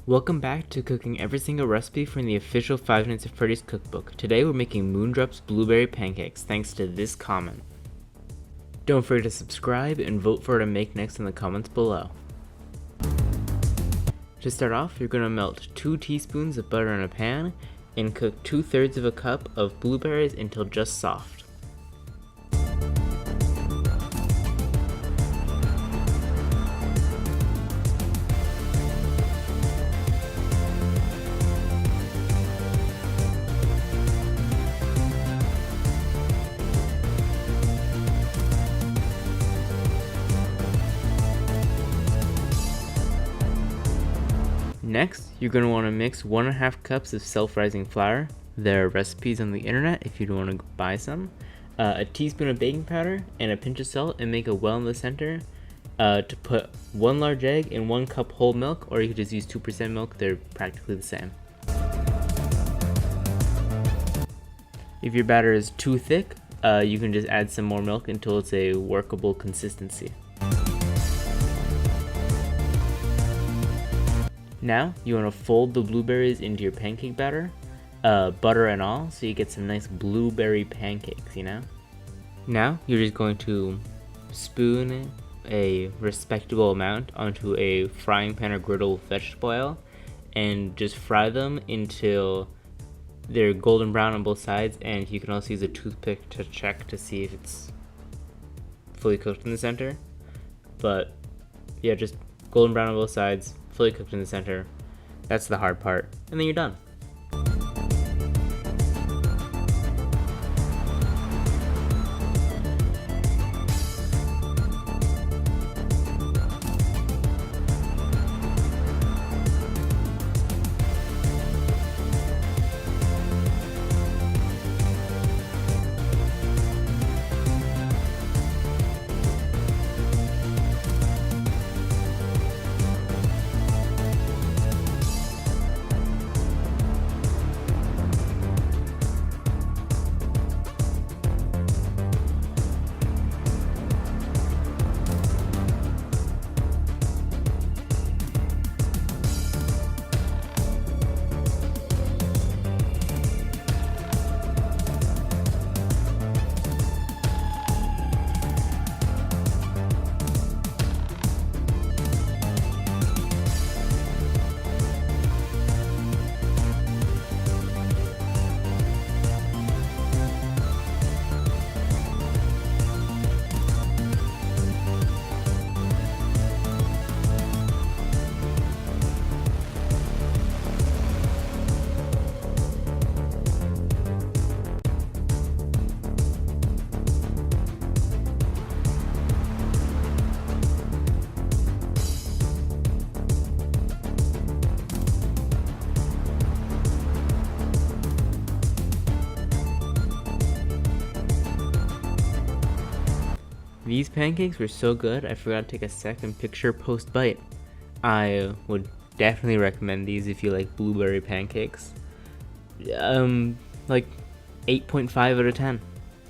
Welcome back to cooking every single recipe from the official 5 Minutes of Freddy's cookbook. Today we're making Moondrop's blueberry pancakes thanks to this comment. Don't forget to subscribe and vote for what to make next in the comments below. To start off, you're going to melt 2 teaspoons of butter in a pan and cook 2/3 of a cup of blueberries until just soft. Next, you're going to want to mix 1.5 cups of self-rising flour. There are recipes on the internet if you don't want to buy some. A teaspoon of baking powder and a pinch of salt, and make a well in the center to put 1 large egg and 1 cup whole milk, or you could just use 2% milk. They're practically the same. If your batter is too thick, you can just add some more milk until it's a workable consistency. Now, you want to fold the blueberries into your pancake batter, butter and all, so you get some nice blueberry pancakes, you know? Now, you're just going to spoon a respectable amount onto a frying pan or griddle with vegetable oil, and just fry them until they're golden brown on both sides, and you can also use a toothpick to check to see if it's fully cooked in the center. But yeah, just golden brown on both sides, fully cooked in the center. That's the hard part, and then you're done. These pancakes were so good, I forgot to take a second picture post-bite. I would definitely recommend these if you like blueberry pancakes. Like 8.5 out of 10.